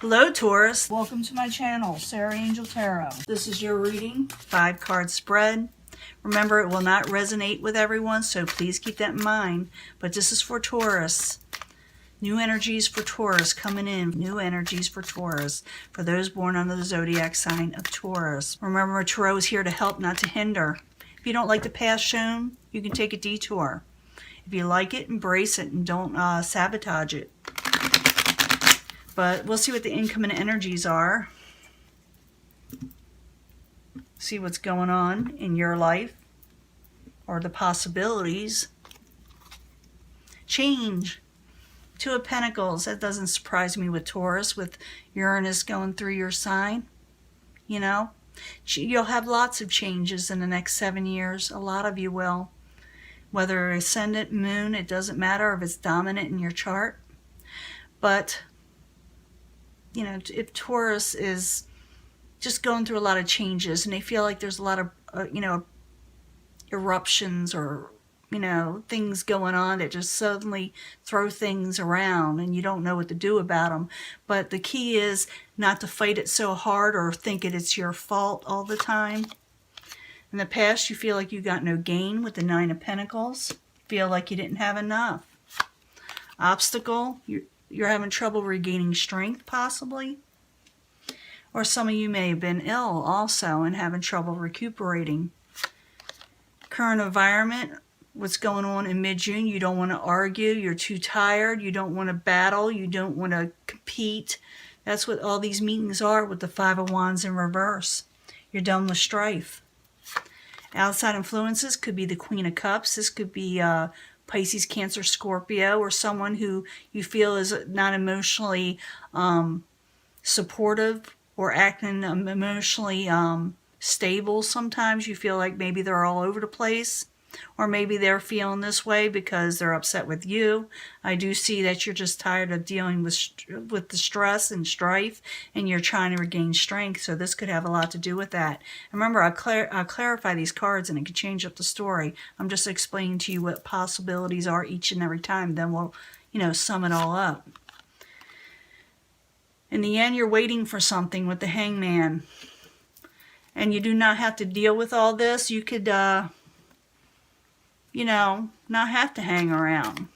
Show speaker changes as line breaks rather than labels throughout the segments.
Hello Taurus, welcome to my channel, Sarah Angel Tarot. This is your reading, 5-card spread. Remember, it will not resonate with everyone, so please keep that in mind. But this is for Taurus. New energies for Taurus coming in. New energies for Taurus, for those born under the zodiac sign of Taurus. Remember, Tarot is here to help, not to hinder. If you don't like the path shown, you can take a detour. If you like it, embrace it and don't sabotage it. But we'll see what the incoming energies are. See what's going on in your life, or the possibilities. Change. 2 of Pentacles. That doesn't surprise me with Taurus, with Uranus going through your sign. You know, you'll have lots of changes in the next 7 years. A lot of you will. Whether ascendant, moon, it doesn't matter if it's dominant in your chart. But you know, if Taurus is just going through a lot of changes and they feel like there's a lot of, eruptions or, things going on that just suddenly throw things around and you don't know what to do about them. But the key is not to fight it so hard or think it's your fault all the time. In the past, you feel like you got no gain with the 9 of Pentacles. Feel like you didn't have enough. Obstacle, you're having trouble regaining strength, possibly. Or some of you may have been ill also and having trouble recuperating. Current environment, what's going on in mid-June, you don't want to argue, you're too tired, you don't want to battle, you don't want to compete. That's what all these meetings are with the 5 of Wands in reverse. You're done with strife. Outside influences could be the Queen of Cups. This could be Pisces, Cancer, Scorpio, or someone who you feel is not emotionally supportive or acting emotionally stable. Sometimes you feel like maybe they're all over the place, or maybe they're feeling this way because they're upset with you. I do see that you're just tired of dealing with the stress and strife, and you're trying to regain strength, so this could have a lot to do with that. Remember, I'll clarify these cards and it could change up the story. I'm just explaining to you what possibilities are each and every time, then we'll, sum it all up. In the end, you're waiting for something with the Hangman, and you do not have to deal with all this. You could not have to hang around.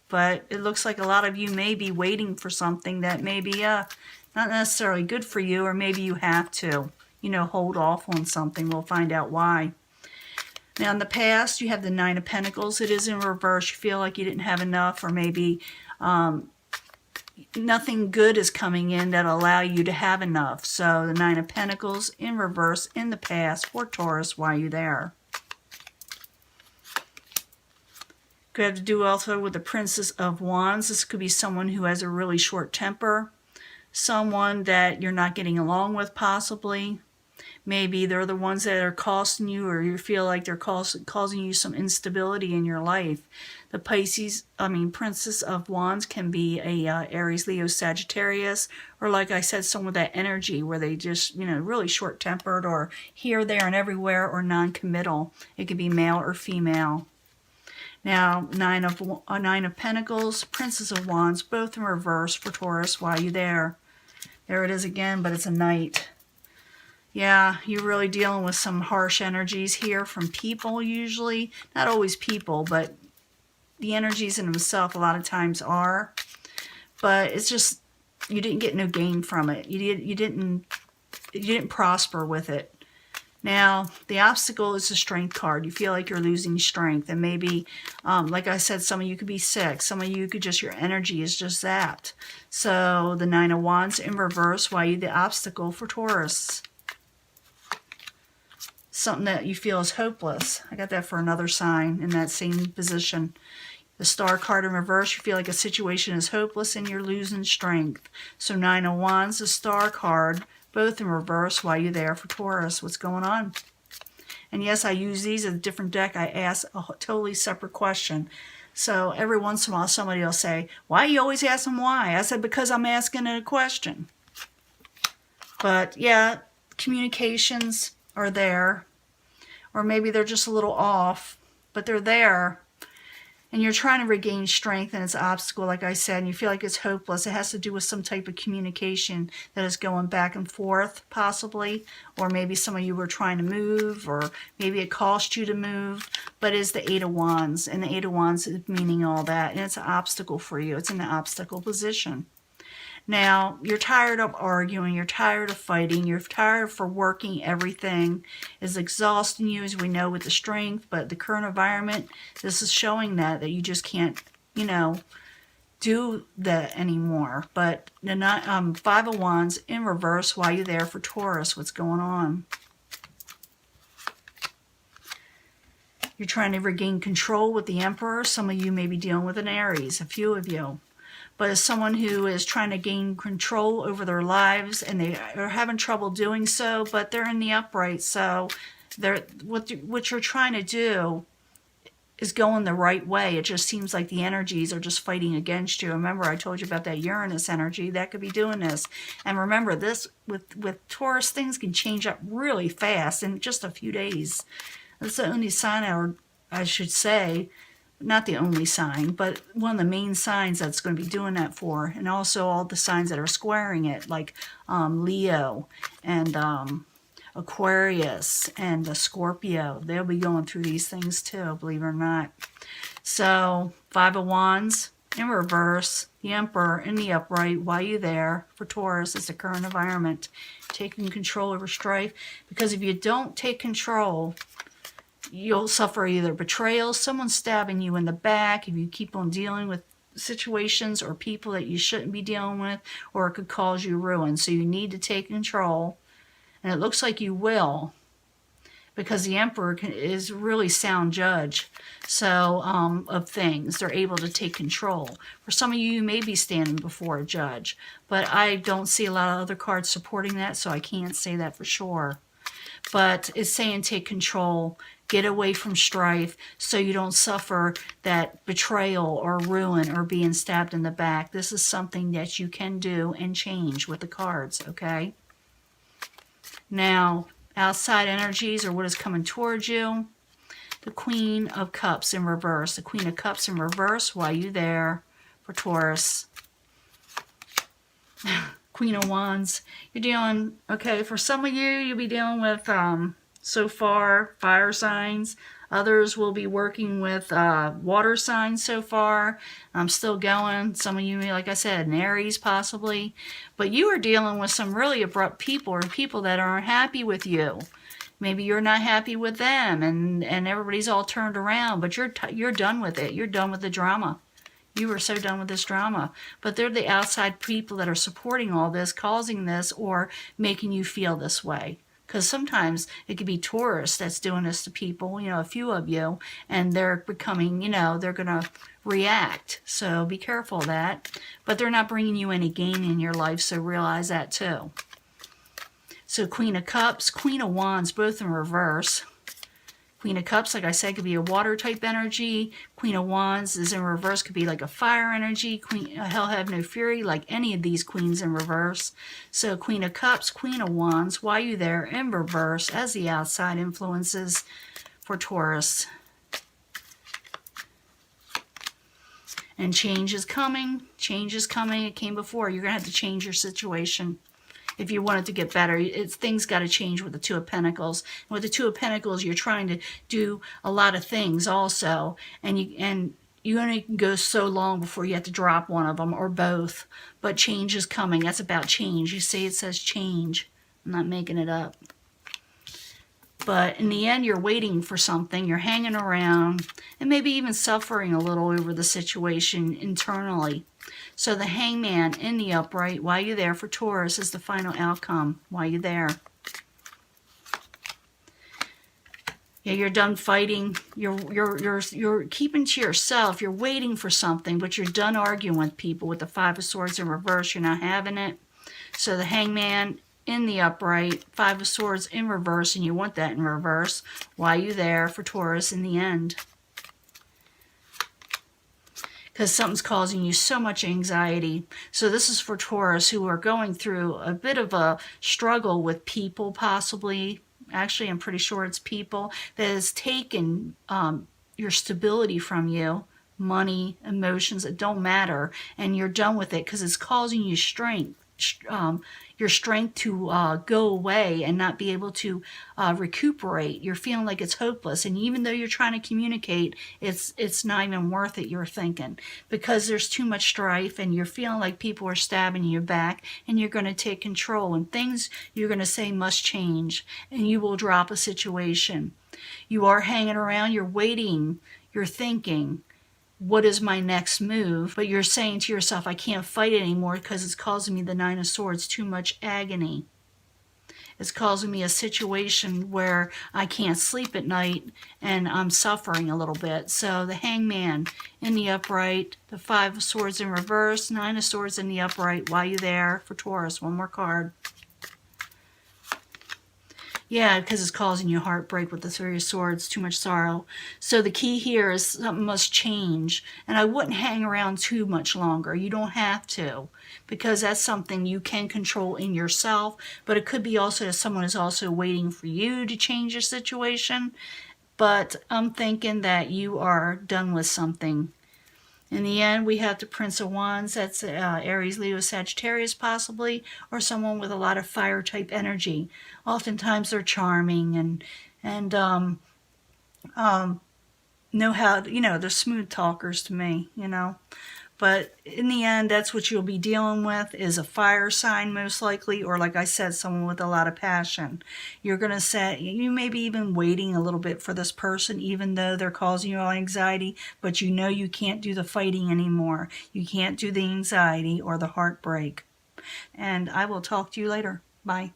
But it looks like a lot of you may be waiting for something that may be not necessarily good for you, or maybe you have to, hold off on something. We'll find out why. Now, in the past, you have the 9 of Pentacles. It is in reverse. You feel like you didn't have enough, or maybe nothing good is coming in that'll allow you to have enough. So the 9 of Pentacles in reverse in the past for Taurus. Why are you there? Could have to do also with the Princess of Wands. This could be someone who has a really short temper. Someone that you're not getting along with, possibly. Maybe they're the ones that are costing you, or you feel like they're causing you some instability in your life. The Princess of Wands can be a Aries, Leo, Sagittarius, or like I said, someone with that energy where they just, really short-tempered, or here, there, and everywhere, or non-committal. It could be male or female. Now, 9 of Pentacles, Princess of Wands, both in reverse for Taurus. Why are you there? There it is again, but it's a Knight. Yeah, you're really dealing with some harsh energies here from people usually. Not always people, but the energies in themselves a lot of times are. But it's just, you didn't get no gain from it. You didn't prosper with it. Now, the obstacle is the Strength card. You feel like you're losing strength. And maybe, like I said, some of you could be sick. Some of you could just, your energy is just zapped. So, the 9 of Wands in reverse. Why are you the obstacle for Taurus? Something that you feel is hopeless. I got that for another sign in that same position. The Star card in reverse. You feel like a situation is hopeless and you're losing strength. So, 9 of Wands, the Star card, both in reverse. Why are you there for Taurus? What's going on? And yes, I use these as a different deck. I ask a totally separate question. So every once in a while, somebody will say, why you always ask them why? I said, because I'm asking a question. But yeah, communications are there. Or maybe they're just a little off, but they're there. and you're trying to regain strength, and it's an obstacle, like I said, and you feel like it's hopeless. It has to do with some type of communication that is going back and forth, possibly, or maybe some of you were trying to move, or maybe it cost you to move, but it's the Eight of Wands, and the Eight of Wands is meaning all that, and it's an obstacle for you. It's in the obstacle position. Now, you're tired of arguing, you're tired of fighting, you're tired for working everything. It's exhausting you, as we know, with the strength, but the current environment, this is showing that you just can't, you know, do that anymore. But the Five of Wands in reverse, while you're there for Taurus, what's going on? You're trying to regain control with the Emperor. Some of you may be dealing with an Aries, a few of you. But as someone who is trying to gain control over their lives, and they are having trouble doing so, but they're in the upright, so what you're trying to do is going the right way. It just seems like the energies are just fighting against you. Remember, I told you about that Uranus energy. That could be doing this. And remember, this with Taurus, things can change up really fast in just a few days. That's the only sign, I should say, not the only sign, but one of the main signs that's going to be doing that for. And also all the signs that are squaring it, like Leo and Aquarius and the Scorpio. They'll be going through these things too, believe it or not. So, Five of Wands in reverse, the Emperor in the upright, while you're there for Taurus is the current environment. Taking control over strife. Because if you don't take control, you'll suffer either betrayal, someone stabbing you in the back, if you keep on dealing with situations or people that you shouldn't be dealing with, or it could cause you ruin. So you need to take control. And it looks like you will, because the Emperor is really sound judge of things. They're able to take control. For some of you, you may be standing before a judge, but I don't see a lot of other cards supporting that, so I can't say that for sure. But it's saying take control, get away from strife, so you don't suffer that betrayal or ruin or being stabbed in the back. This is something that you can do and change with the cards, okay? Now, outside energies, or what is coming towards you, the Queen of Cups in reverse. The Queen of Cups in reverse, while you're there for Taurus. Queen of Wands. You're dealing, okay, for some of you, you'll be dealing with, so far, fire signs. Others will be working with water signs so far. I'm still going. Some of you, like I said, an Aries possibly. But you are dealing with some really abrupt people, or people that aren't happy with you. Maybe you're not happy with them, and everybody's all turned around, but you're done with it. You're done with the drama. You are so done with this drama. But they're the outside people that are supporting all this, causing this, or making you feel this way. Because sometimes it could be Taurus that's doing this to people, you know, a few of you, and they're becoming, you know, they're going to react. So be careful of that. But they're not bringing you any gain in your life, so realize that too. So Queen of Cups, Queen of Wands, both in reverse. Queen of Cups, like I said, could be a water type energy. Queen of Wands is in reverse, could be like a fire energy. Hell have no fury, like any of these queens in reverse. So Queen of Cups, Queen of Wands, while you're there in reverse as the outside influences for Taurus. And change is coming. Change is coming. It came before. You're going to have to change your situation. If you want it to get better, things got to change with the Two of Pentacles. And with the Two of Pentacles, you're trying to do a lot of things also. And you only can go so long before you have to drop one of them, or both. But change is coming. That's about change. You see, it says change. I'm not making it up. But in the end, you're waiting for something. You're hanging around, and maybe even suffering a little over the situation internally. So the Hangman in the upright, while you're there for Taurus, is the final outcome while you're there. Yeah, you're done fighting. You're keeping to yourself. You're waiting for something, but you're done arguing with people. With the Five of Swords in reverse, you're not having it. So the Hangman in the upright, Five of Swords in reverse, and you want that in reverse while you're there for Taurus in the end. Because something's causing you so much anxiety. So this is for Taurus, who are going through a bit of a struggle with people, possibly. Actually, I'm pretty sure it's people that has taken your stability from you, money, emotions, it don't matter, and you're done with it because it's causing you strength. Your strength to go away and not be able to recuperate. You're feeling like it's hopeless, and even though you're trying to communicate, it's not even worth it, you're thinking, because there's too much strife, and you're feeling like people are stabbing you back, and you're going to take control, and things you're going to say must change, and you will drop a situation. You are hanging around, you're waiting, you're thinking, what is my next move? But you're saying to yourself, I can't fight anymore because it's causing me the Nine of Swords, too much agony. It's causing me a situation where I can't sleep at night and I'm suffering a little bit. So the Hangman in the upright, the Five of Swords in reverse, Nine of Swords in the upright. Why are you there for Taurus? One more card. Yeah, because it's causing you heartbreak with the Three of Swords, too much sorrow. So the key here is something must change. And I wouldn't hang around too much longer. You don't have to, because that's something you can control in yourself. But it could be also that someone is also waiting for you to change your situation. But I'm thinking that you are done with something. In the end, we have the Prince of Wands. That's Aries, Leo, Sagittarius possibly, or someone with a lot of fire-type energy. Oftentimes they're charming and know how, they're smooth talkers to me, But in the end, that's what you'll be dealing with, is a fire sign most likely, or like I said, someone with a lot of passion. You're going to say, you may be even waiting a little bit for this person, even though they're causing you all anxiety, but you know you can't do the fighting anymore. You can't do the anxiety or the heartbreak. And I will talk to you later. Bye.